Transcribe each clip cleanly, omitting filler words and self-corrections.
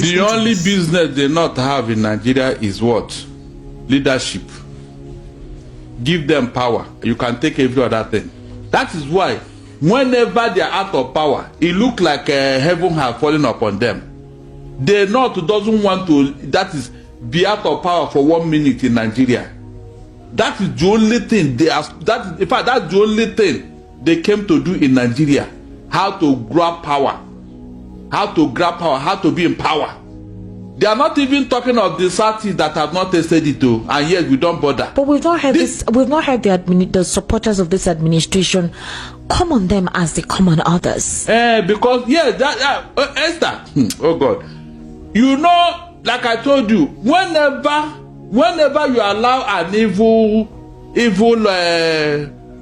The only business they not have in Nigeria is what? Leadership. Give them power. You can take every other thing. That is why whenever they are out of power, it looks like heaven has fallen upon them. The North doesn't want to, that is, be out of power for 1 minute in Nigeria. That is the only thing they are, in fact, that's the only thing they came to do in Nigeria. How to grab power. How to grab power, how to be in power. They are not even talking of the parties that have not tasted it too, and yet we don't bother. But we've not heard this. We've not heard the supporters of this administration come on them as they come on others. Because Esther, oh God, you know, like I told you, whenever you allow an evil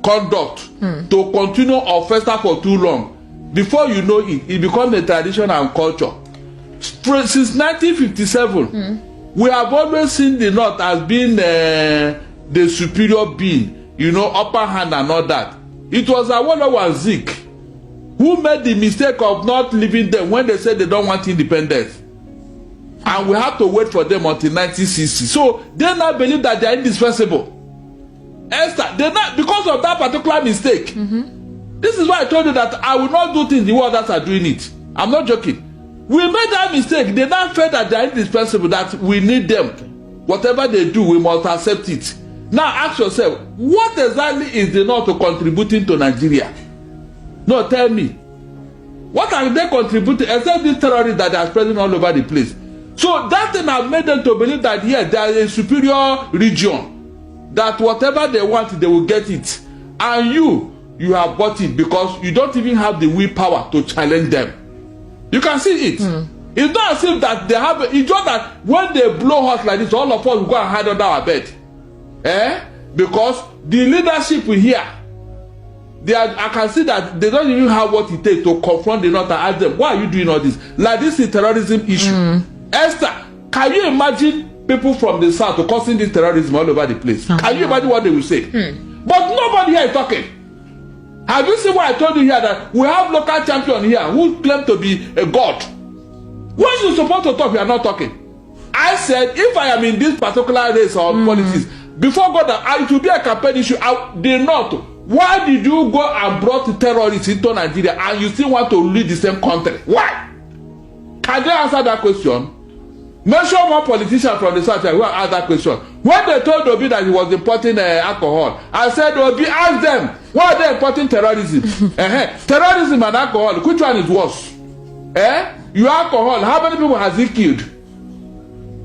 conduct to continue or fester for too long, before you know it, it becomes a tradition and culture. Since 1957, we have always seen the North as being the superior being, you know, upper hand and all that. It was Awolowo and Zik who made the mistake of not leaving them when they said they don't want independence. And we have to wait for them until 1960. So they now believe that they are indispensable. Esther, they not, because of that particular mistake. This is why I told you that I will not do things the way others are doing it. I'm not joking. We made that mistake. They now felt that they are indispensable, that we need them. Whatever they do, we must accept it. Now ask yourself, what exactly is the North contributing to Nigeria? No, tell me. What are they contributing except these terrorists that are spreading all over the place? So that thing has made them to believe that yes, there is a superior region, that whatever they want, they will get it. And you have bought it because you don't even have the willpower to challenge them. You can see it. It's not as if that they have, it's just that when they blow hot like this, all of us will go and hide under our bed. Because the leadership here, I can see that they don't even have what it takes to confront the North and ask them, why are you doing all this? Like this is terrorism issue. Esther, can you imagine people from the South causing this terrorism all over the place? Can you imagine what they will say? But nobody here is talking. Have you seen what I told you here, that we have local champion here who claim to be a god? When you're supposed to talk, you are not talking. I said, if I am in this particular race or politics, before God, it will be a campaign issue. The North, why did you go and brought terrorists into Nigeria and you still want to lead the same country? Why? Can they answer that question? Mention one politician from the South who asked that question. When they told Obi that he was importing alcohol, I said, Obi, ask them, why are they importing terrorism? Terrorism and alcohol, which one is worse? Your alcohol, how many people has it killed?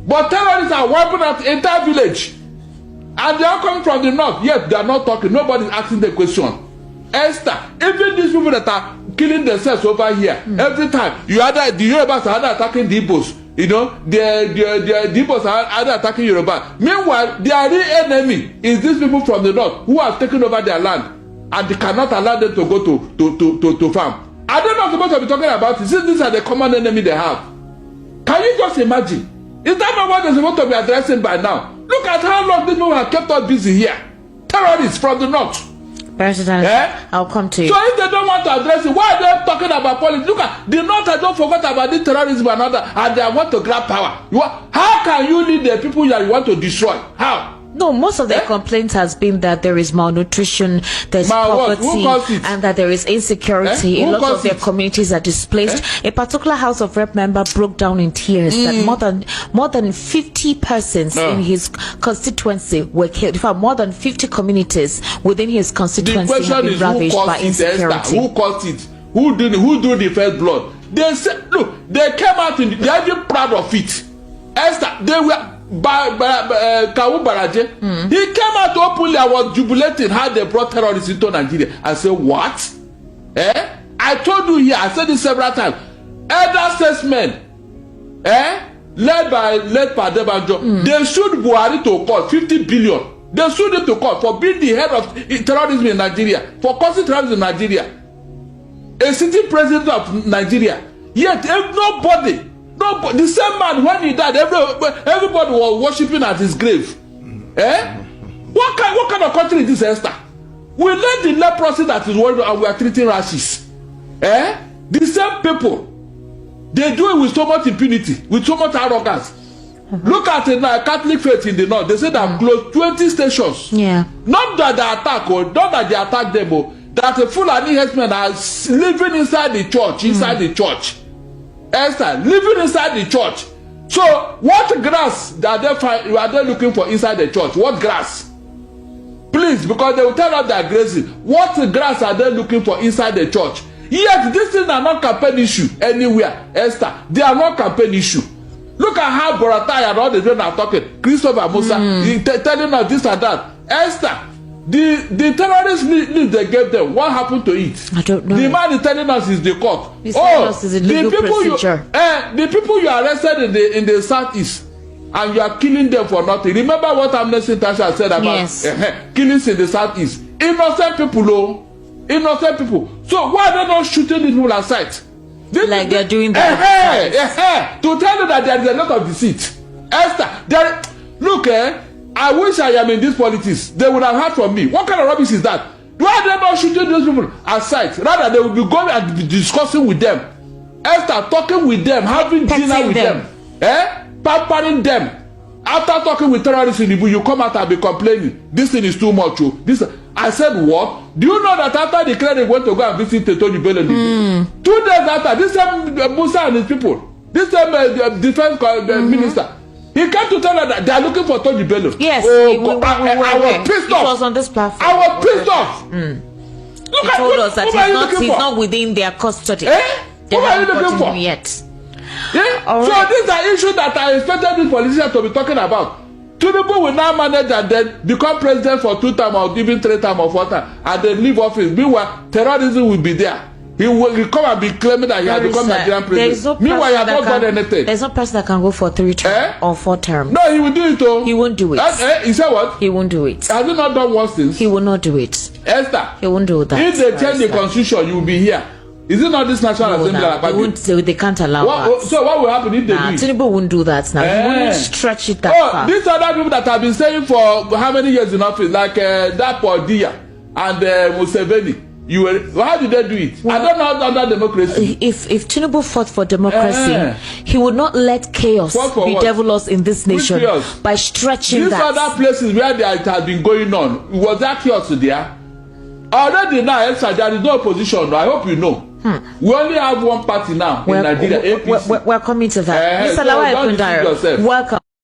But terrorists are wiping out the entire village. And they are coming from the North. Yet they are not talking. Nobody is asking the question. Esther, even these people that are killing themselves over here, every time, the Yorubas are attacking the Igbos. You know, the Igbos are either attacking Yoruba. Meanwhile, their real enemy is these people from the North who have taken over their land. And they cannot allow them to go to farm. Are they not supposed to be talking about it? Since these are the common enemy they have. Can you just imagine? Is that not what they're supposed to be addressing by now? Look at how long these people have kept us busy here. Terrorists from the North. President, I'll come to you. So if they don't want to address it, why are they talking about politics? Look at the North. I don't forget about this terrorism and other, and they want to grab power. How can you lead the people that you want to destroy? How? No, most of their complaints has been that there is malnutrition, there's poverty, and that there is insecurity. A lot of their communities are displaced. A particular House of Rep member broke down in tears that more than 50 persons in his constituency were killed. In fact, more than 50 communities within his constituency have been ravaged by insecurity. Who caused it? Who do the first blood? They said, look, they came out in, they are even proud of it. Esther, they were. Kawu Baraje, he came out openly and was jubilating how they brought terrorists into Nigeria. I said, what? I told you here, I said this several times. Elder statesmen, led by Padebanjo, they sued Buhari to court 50 billion. They sued him to court for being the head of terrorism in Nigeria, for causing terrorism in Nigeria. A sitting president of Nigeria. Yet, nobody, the same man, when he died, everybody was worshipping at his grave. What kind of country is this, Esther? We let the leprosy that is world and we are treating rashes. The same people They do it with so much impunity, with so much arrogance. Look at the Catholic faith in the north. They say they have closed 20 stations. Yeah. Not that they attack, or not that they attack them, or that the Fulani herdsmen are living inside the church, the church. Esther, living inside the church. So, what grass are they looking for inside the church? What grass? Please, because they will tell us they are grazing. What grass are they looking for inside the church? Yet, these things are not campaign issue anywhere, Esther. They are not campaign issue. Look at how Boratai and all the people are talking. Christopher Musa telling us this and that. Esther, the terrorist list they gave them, what happened to it? I don't know. The man is telling us is the court. The people you arrested in the southeast, and you are killing them for nothing. Remember what Amnesty International said about killings in the southeast? Innocent people, oh, innocent people. So why are they not shooting these people aside? Like they're doing that. To tell you that there is a lot of deceit. Esther, look, I wish I am in this politics. They would have heard from me. What kind of rubbish is that? Why are they not shooting those people aside? Rather, they will be going and be discussing with them. Esther, talking with them, having dinner with them. Pampering them. After talking with terrorists in the bush, you come out and be complaining. This thing is too much. I said, what? Do you know that after the cleric went to go and visit Tony Bello? 2 days after, this same Musa and his people, this same defense minister, he came to tell her that they are looking for Tony Bello. Yes. I was pissed off. It was on this platform. I was pissed off. He told us that he's not within their custody. Who are you looking for? Yet. Yeah? So these are issues that I expected these politicians to be talking about. Tinubu will now manage and then become president for 2 times or even 3 times or 4 times and then leave office. Meanwhile, terrorism will be there. He will come and be claiming that he has become Nigerian president. Meanwhile, he has not done anything. There's no person that can go for 3 terms or 4 terms. No, he will do it though. He won't do it. He said what? He won't do it. Has he not done worse things? He will not do it. Esther, he won't do that. If they change the constitution, you will be here. Is it not this National Assembly? They can't allow that. So what will happen if they do it? Tinubu won't do that now. He won't stretch it that far. These other people that have been saying for how many years in office, like Dapo Dia and Museveni, how did they do it? Well, I don't know under democracy. If Tinubu fought for democracy, he would not let chaos bedevil us in this nation by stretching that. These other places where it has been going on, was that chaos there? Already now, there is no opposition. I hope you know. We only have one party now in Nigeria, APC. We're coming to that. Mr. Lawal Ekundare, welcome.